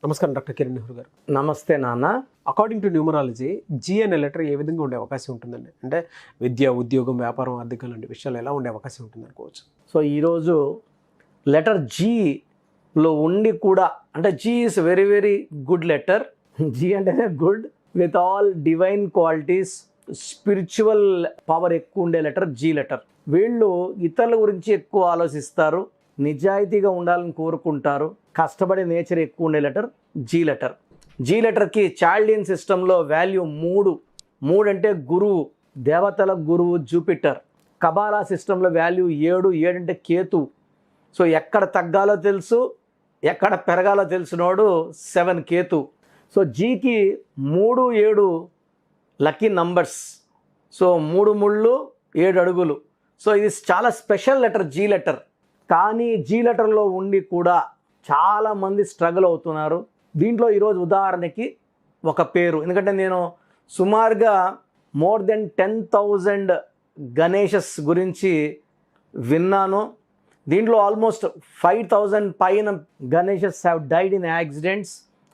నమస్కారం డాక్టర్ కిరణ్ నెహ్రూ గారు. నమస్తే నాన్న. అకార్డింగ్ టు న్యూమరాలజీ జీ అనే లెటర్ ఏ విధంగా ఉండే అవకాశం ఉంటుందండి? అంటే విద్య, ఉద్యోగం, వ్యాపారం, ఆర్థికం లాంటి విషయాలు ఎలా ఉండే అవకాశం ఉంటుంది అనుకోవచ్చు? సో ఈరోజు లెటర్ జీలో ఉండి కూడా, అంటే G is very very good letter. G అంటేనే good with all divine qualities, spiritual power ఎక్కువ ఉండే లెటర్ జీ లెటర్. వీళ్ళు ఇతరుల గురించి ఎక్కువ ఆలోచిస్తారు, నిజాయితీగా ఉండాలని కోరుకుంటారు, కష్టపడే నేచర్ ఎక్కువ ఉండే లెటర్ జీ లెటర్. జీ లెటర్కి చాల్డియన్ సిస్టంలో వాల్యూ 3 అంటే గురువు, దేవతల గురువు జూపిటర్. కబాలా సిస్టంలో వాల్యూ 7 అంటే కేతు. సో ఎక్కడ తగ్గాలో తెలుసు, ఎక్కడ పెరగాలో తెలిసినోడు 7 కేతు. సో జీకి 3, 7 లక్కీ నంబర్స్. సో 3 ముళ్ళు 7 అడుగులు. సో ఇది చాలా స్పెషల్ లెటర్ జీ లెటర్. కానీ జీ లెటర్లో ఉండి కూడా చాలామంది స్ట్రగుల్ అవుతున్నారు. దీంట్లో ఈరోజు ఉదాహరణకి ఒక పేరు, ఎందుకంటే నేను సుమారుగా మోర్ దెన్ 10,000 గణేషస్ గురించి విన్నాను. దీంట్లో ఆల్మోస్ట్ 5,000 పైన Ganeshes have died in accidents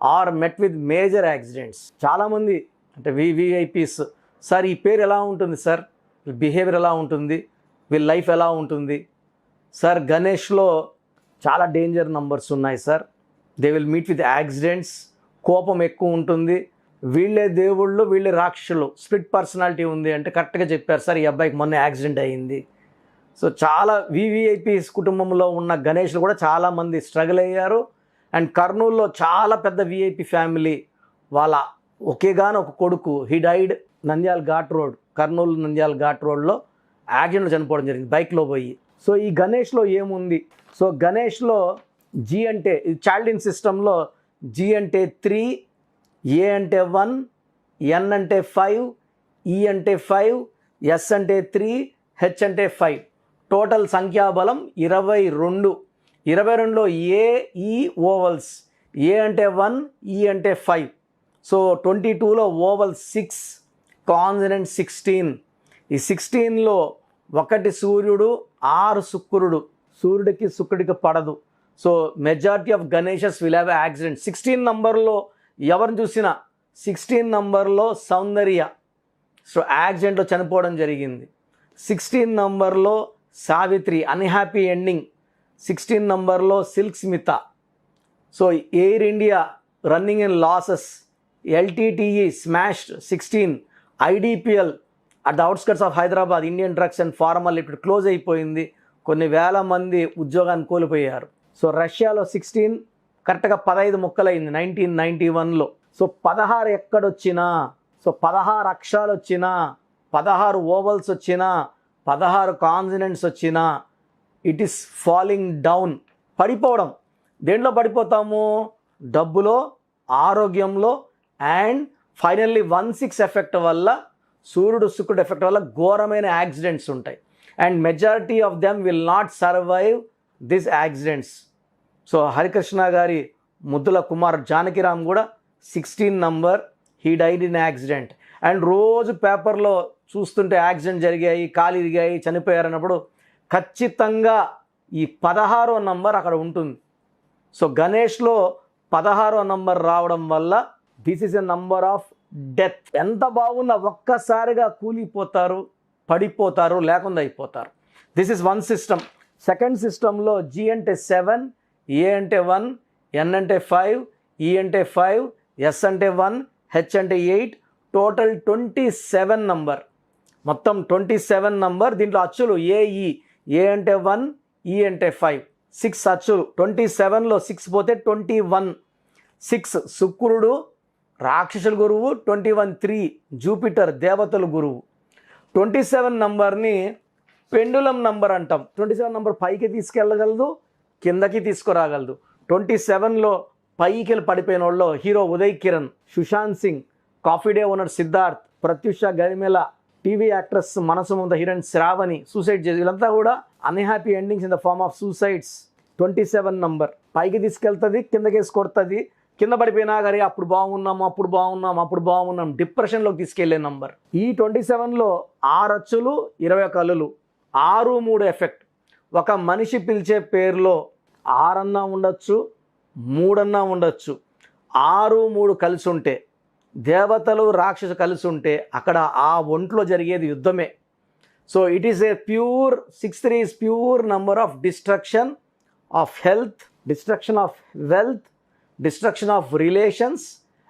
or met with major accidents. చాలామంది అంటే విఐపీస్, సార్ ఈ పేరు ఎలా ఉంటుంది సార్, వీళ్ళ బిహేవియర్ ఎలా ఉంటుంది, వీళ్ళ లైఫ్ ఎలా ఉంటుంది సార్, గణేష్లో చాలా డేంజర్ నంబర్స్ ఉన్నాయి sir, they will meet with accidents, కోపం ఎక్కువ ఉంటుంది, వీళ్ళే దేవుళ్ళు వీళ్ళే రాక్షసులు, స్ప్లిట్ పర్సనాలిటీ ఉంది అంటే కరెక్ట్గా చెప్పారు సార్, ఈ అబ్బాయికి మొన్న యాక్సిడెంట్ అయ్యింది. సో చాలా వివిఐపీస్ కుటుంబంలో ఉన్న గణేష్లు కూడా చాలామంది స్ట్రగుల్ అయ్యారు. అండ్ కర్నూలులో చాలా పెద్ద విఐపి ఫ్యామిలీ, వాళ్ళ ఒకేగాని ఒక కొడుకు he died Nandyal ghat road, Kurnool Nandyal ghat రోడ్లో యాక్సిడెంట్లో చనిపోవడం జరిగింది బైక్లో పోయి. సో ఈ గణేష్లో ఏముంది? సో గణేష్లో జీ అంటే చాల్డిన్ సిస్టంలో జీ అంటే 3, ఏ అంటే 1, ఎన్ అంటే 5, ఈ అంటే 5, ఎస్ అంటే 3, హెచ్ అంటే 5. టోటల్ సంఖ్యాబలం 22. 22లో ఏ, ఈ ఓవల్స్, ఏ అంటే 1, ఈ అంటే 5. సో 22లో ఓవల్ 6, కాన్సనెంట్ 16. ఈ 16లో 1 సూర్యుడు, 6 శుక్రుడు. సూర్యుడికి శుక్రుడికి పడదు. So majority of Ganesha's will have accident. 16 నంబర్లో ఎవరిని చూసినా 16 నంబర్లో సౌందర్య సో యాక్సిడెంట్లో చనిపోవడం జరిగింది. 16 నంబర్లో సావిత్రి అన్హ్యాపీ ఎండింగ్. 16 నంబర్లో Silk Smitha. So Air India running in losses. LTTE smashed 16. IDPL at the outskirts of Hyderabad, Indian drugs and pharma limited close అయిపోయింది. కొన్ని వేల మంది ఉద్యోగాన్ని కోల్పోయారు. సో రష్యాలో 16 కరెక్ట్గా 15 ముక్కలైంది 1991లో. సో 16 ఎక్కడొచ్చినా, సో 16 అక్షరాలు వచ్చినా, 16 ఓవల్స్ వచ్చినా, 16 కాన్సనెంట్స్ వచ్చినా ఇట్ ఈస్ ఫాలింగ్ డౌన్, పడిపోవడం. దేంట్లో పడిపోతాము? డబ్బులో, ఆరోగ్యంలో, అండ్ ఫైనల్లీ 1/6 ఎఫెక్ట్ వల్ల, సూర్యుడు శుక్రుడు ఎఫెక్ట్ వల్ల ఘోరమైన యాక్సిడెంట్స్ ఉంటాయి. And majority of them will not survive this accidents. So Harikrishna గారి ముద్దుల కుమార్ జానకిరామ్ కూడా 16 number, he died in accident. And రోజు పేపర్లో చూస్తుంటే యాక్సిడెంట్ జరిగాయి, కాలు ఇరిగాయి, చనిపోయారన్నప్పుడు ఖచ్చితంగా ఈ 16వ నంబర్ అక్కడ ఉంటుంది. సో గణేష్లో 16వ నంబర్ రావడం వల్ల this is a number of death. ఎంత బాగున్నా ఒక్కసారిగా కూలిపోతారు, పడిపోతారు, లేకుండా అయిపోతారు. This is one system. Second సిస్టంలో జీ అంటే 7, ఏ అంటే 1, ఎన్ అంటే 5, ఈ అంటే 5, ఎస్ అంటే 1, హెచ్ అంటే 8. Total 27 number. మొత్తం 27 నంబర్. దీంట్లో అచ్చులు ఏఈ, ఏ అంటే 1, ఈ అంటే 5. 6 అచ్చులు. 27లో 6 పోతే 21. 6 శుక్రుడు రాక్షసుల గురువు, 21 3 జూపిటర్ దేవతల గురువు. 27 నంబర్ని పెండులం నంబర్ అంటాం. 27 నంబర్ పైకి తీసుకెళ్ళగలదు, కిందకి తీసుకురాగలదు. 27లో పైకి పడిపోయిన వాళ్ళు hero Uday Kiran, Sushant Singh, Coffee Day owner Siddharth, Pratyusha Garimella, TV actress మనసు ముంద హీరోయిన్ శ్రావణి సూసైడ్ చేసి, వీళ్ళంతా కూడా unhappy endings in the form of suicides. 27 number పైకి తీసుకెళ్తుంది, కిందకేసి కొడుతుంది. కింద పడిపోయినా కానీ అప్పుడు బాగున్నాం డిప్రెషన్లోకి తీసుకెళ్లే నంబర్. ఈ 27లో 6 అచ్చులు, 21 అల్లులు, 6 3 ఎఫెక్ట్. ఒక మనిషి పిలిచే పేరులో 6 అన్నా ఉండొచ్చు, 3 అన్నా ఉండొచ్చు. 6 3 కలిసి ఉంటే, దేవతలు రాక్షసు కలిసి ఉంటే అక్కడ ఆ ఒంట్లో జరిగేది యుద్ధమే. So it is a pure 6 3 is pure number of destruction of health, destruction of wealth, destruction of relations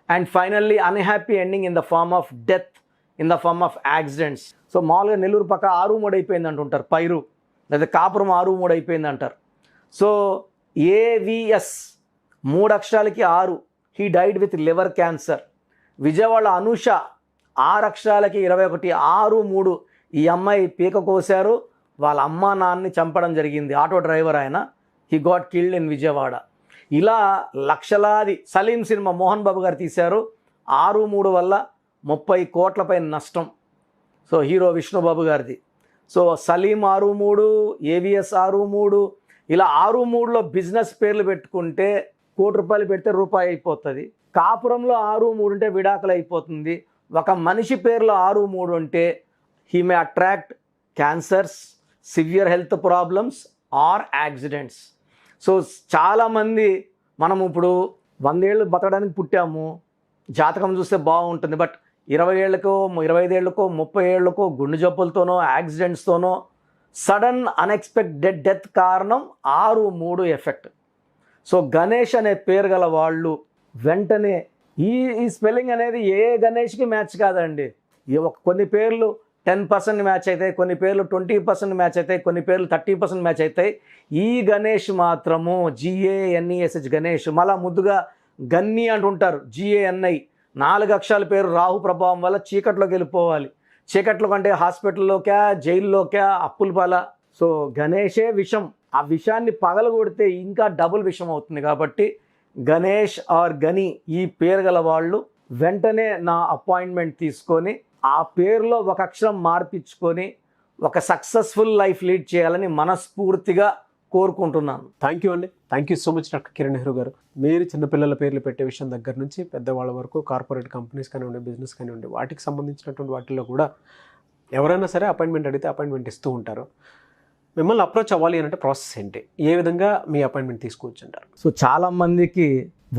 and finally unhappy ending in the form of death, in the form of accidents. So మామూలుగా నెల్లూరు పక్క 6 3 అయిపోయింది అంటుంటారు, పైరు లేదా కాపురం 6 3 అయిపోయింది అంటారు. So AVS 3 అక్షరాలకి 6, he died with liver cancer. Vijayawada Anusha 6 అక్షరాలకి 21, 6 3 ఈ అమ్మాయి పీక కోశారు, వాళ్ళ అమ్మా నాన్నని చంపడం జరిగింది. ఆటో డ్రైవర్ ఆయన, he got killed in Vijayawada. ఇలా లక్షలాది. సలీం సినిమా మోహన్ బాబు గారు తీశారు, 6 3 వల్ల 30 కోట్లపై నష్టం. సో హీరో విష్ణుబాబు గారిది. సో సలీం 6 3, AVS 6 3, ఇలా 6 3లో బిజినెస్ పేర్లు పెట్టుకుంటే ₹1 పెడితే రూపాయి అయిపోతుంది. కాపురంలో 6 3 ఉంటే విడాకులు అయిపోతుంది. ఒక మనిషి పేరులో 6 3 ఉంటే he may attract cancers, severe health problems or accidents. So చాలామంది మనం ఇప్పుడు 100 ఏళ్ళు బతకడానికి పుట్టాము, జాతకం చూస్తే బాగుంటుంది, బట్ 20 ఏళ్ళకో 25 ఏళ్ళకో 30 ఏళ్ళకో గుండె జబ్బులతోనో యాక్సిడెంట్స్తోనో సడన్ అన్ఎక్స్పెక్టెడ్ డెత్ కారణం 6 3 ఎఫెక్ట్. సో గణేష్ అనే పేరు గల వాళ్ళు వెంటనే ఈ స్పెల్లింగ్ అనేది ఏ గణేష్కి మ్యాచ్ కాదండి. కొన్ని పేర్లు 10% మ్యాచ్ అవుతాయి, కొన్ని పేర్లు 20% మ్యాచ్ అవుతాయి, కొన్ని పేర్లు 30% మ్యాచ్ అవుతాయి. ఈ గణేష్ మాత్రము GANESH గణేష్. మళ్ళా ముద్దుగా గన్ని అంటుంటారు, GANI. 4 అక్షరాల పేరు రాహు ప్రభావం వల్ల చీకట్లోకి వెళ్ళిపోవాలి. చీకట్లో కంటే హాస్పిటల్లోకా, జైల్లోకా, అప్పుల పాల. సో గణేషే విషం. ఆ విషాన్ని పగలగొడితే ఇంకా డబుల్ విషం అవుతుంది. కాబట్టి గణేష్ ఆర్ గని ఈ పేరు గల వాళ్ళు వెంటనే నా అపాయింట్మెంట్ తీసుకొని ఆ పేరులో ఒక అక్షరం మార్పించుకొని ఒక సక్సెస్ఫుల్ లైఫ్ లీడ్ చేయాలని మనస్ఫూర్తిగా కోరుకుంటున్నాను. థ్యాంక్ యూ అండి. Thank you so much doctor Kiran Nehru గారు. మీరు చిన్నపిల్లల పేర్లు పెట్టే విషయం దగ్గర నుంచి పెద్దవాళ్ళ వరకు కార్పొరేట్ కంపెనీస్ కానివ్వండి, బిజినెస్ కానివ్వండి, వాటికి సంబంధించినటువంటి వాటిల్లో కూడా ఎవరైనా సరే అపాయింట్మెంట్ అడిగితే అపాయింట్మెంట్ ఇస్తూ ఉంటారు. మిమ్మల్ని అప్రోచ్ అవ్వాలి అంటే ప్రాసెస్ ఏంటి, ఏ విధంగా మీ అపాయింట్మెంట్ తీసుకోవచ్చు అంటారు? సో చాలామందికి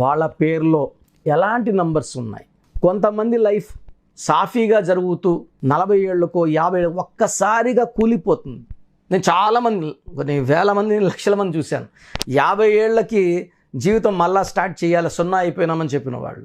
వాళ్ళ పేరులో ఎలాంటి నంబర్స్ ఉన్నాయి. కొంతమంది లైఫ్ సాఫీగా జరుగుతూ 40 ఏళ్ళకో 50 ఏళ్ళకో ఒక్కసారిగా కూలిపోతుంది. నేను చాలామంది, కొన్ని వేల మంది, లక్షల మంది చూశాను. 50 ఏళ్ళకి జీవితం మళ్ళా స్టార్ట్ చేయాలి, 0 అయిపోయినామని చెప్పిన వాళ్ళు.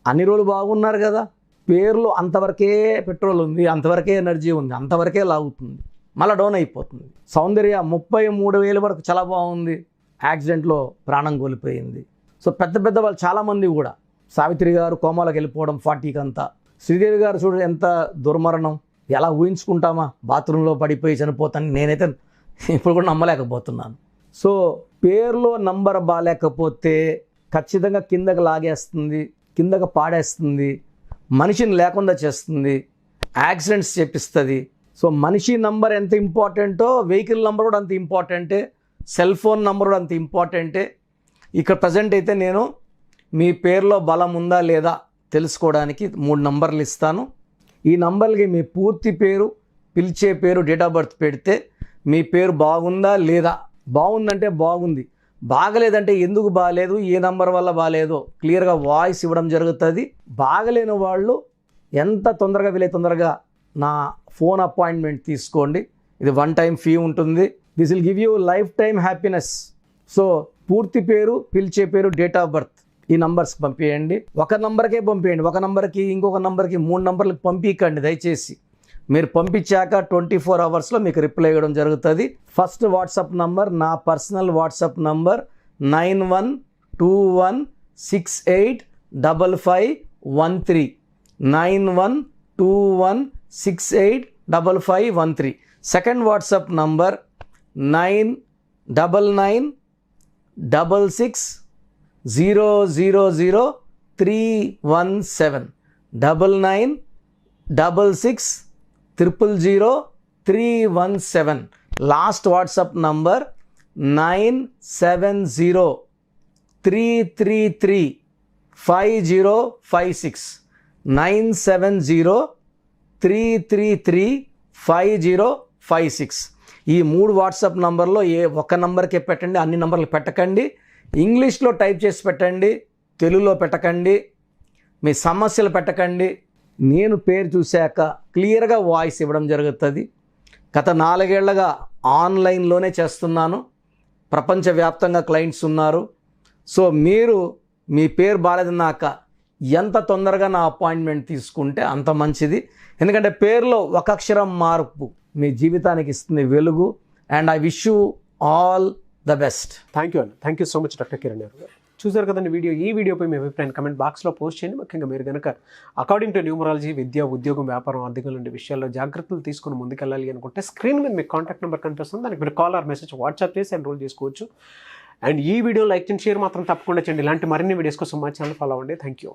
అన్ని రోజులు బాగున్నారు కదా, పేర్లో అంతవరకే పెట్రోల్ ఉంది, అంతవరకే ఎనర్జీ ఉంది, అంతవరకే లాగుతుంది, మళ్ళీ డౌన్ అయిపోతుంది. సౌందర్య 33,000 వరకు చాలా బాగుంది, యాక్సిడెంట్లో ప్రాణం కోల్పోయింది. సో పెద్ద పెద్ద వాళ్ళు చాలామంది కూడా, సావిత్రి గారు కోమాలకు వెళ్ళిపోవడం 40కి అంతా. శ్రీదేవి గారు చూడ ఎంత దుర్మరణం, ఎలా ఊహించుకుంటామా, బాత్రూంలో పడిపోయి చనిపోతాను. నేనైతే ఇప్పుడు కూడా నమ్మలేకపోతున్నాను. సో పేరులో నంబర్ బాగాలేకపోతే ఖచ్చితంగా కిందకి లాగేస్తుంది, కిందకి పాడేస్తుంది, మనిషిని లేకుండా చేస్తుంది, యాక్సిడెంట్స్ చేపిస్తుంది. సో మనిషి నంబర్ ఎంత ఇంపార్టెంటో వెహికల్ నంబర్ కూడా అంత ఇంపార్టెంటే, సెల్ ఫోన్ నంబర్ కూడా అంత ఇంపార్టెంటే. ఇక్కడ ప్రజెంట్ అయితే నేను మీ పేరులో బలం ఉందా లేదా తెలుసుకోవడానికి 3 నంబర్లు ఇస్తాను. ఈ నంబర్లకి మీ పూర్తి పేరు, పిలిచే పేరు, డేట్ ఆఫ్ బర్త్ పెడితే మీ పేరు బాగుందా లేదా, బాగుందంటే బాగుంది, బాగలేదంటే ఎందుకు బాగలేదు, ఏ నంబర్ వల్ల బాగలేదో క్లియర్గా వాయిస్ ఇవ్వడం జరుగుతుంది. బాగలేని వాళ్ళు ఎంత తొందరగా వీలైతే తొందరగా నా ఫోన్ అపాయింట్మెంట్ తీసుకోండి. ఇది 1 టైం ఫీ ఉంటుంది. This will give you life time happiness. So పూర్తి పేరు, పిలిచే పేరు, డేట్ ఆఫ్ బర్త్ ఈ నంబర్స్కి పంపించండి. ఒక నంబర్కే పంపించండి, ఒక నంబర్కి ఇంకొక నంబర్కి 3 నంబర్లకు పంపించండి దయచేసి. మీరు పంపించాక 24 అవర్స్లో మీకు రిప్లై ఇవ్వడం జరుగుతుంది. ఫస్ట్ వాట్సాప్ నంబర్ నా personal WhatsApp number 9121685513 9121685513. Second WhatsApp number 9966000317 9966000317. Last WhatsApp number 9703335056 9703335056. ఈ 3 వాట్సాప్ నంబర్లో ఏ ఒక్క నంబర్కే పెట్టండి, అన్ని నంబర్లు పెట్టకండి. ఇంగ్లీష్లో టైప్ చేసి పెట్టండి, తెలుగులో పెట్టకండి, మీ సమస్యలు పెట్టకండి. నేను పేరు చూశాక క్లియర్గా వాయిస్ ఇవ్వడం జరుగుతుంది. గత 4 ఏళ్లుగా ఆన్లైన్లోనే చేస్తున్నాను. ప్రపంచవ్యాప్తంగా క్లయింట్స్ ఉన్నారు. సో మీరు మీ పేరు బాలేదన్నాక ఎంత తొందరగా నా అపాయింట్మెంట్ తీసుకుంటే అంత మంచిది. ఎందుకంటే పేరులో ఒక అక్షరం మార్పు మీ జీవితానికి ఇస్తుంది వెలుగు. And I wish you all the best. Thank you అండి. Thank you so much doctor Kiran Nehru గారు. చూసారు కదండి వీడియో. ఈ వీడియోపై మీ అభిప్రాయం కమెంట్ బాక్స్లో పోస్ట్ చేయండి. ముఖ్యంగా మీరు కనుక అకార్డింగ్ టు న్యూమరాలజీ, విద్య, ఉద్యోగం, వ్యాపారం, ఆర్థికం లాంటి విషయాల్లో జాగ్రత్తలు తీసుకుని ముందుకెళ్ళాలి అనుకుంటే స్క్రీన్ మీద మీకు కాంటాక్ట్ నెంబర్ కనిపిస్తుంది. దానికి మీరు కాల్ ఆర్ మెసేజ్ వాట్సాప్ చేసి ఎన్రోల్ చేసుకోవచ్చు. అండ్ ఈ వీడియో లైక్ చేయండి, షేర్ మాత్రం తప్పకుండా చేయండి. ఇలాంటి మరిన్ని వీడియోస్ కోసం మా ఛానల్ ఫాలో అవ్వండి. Thank you.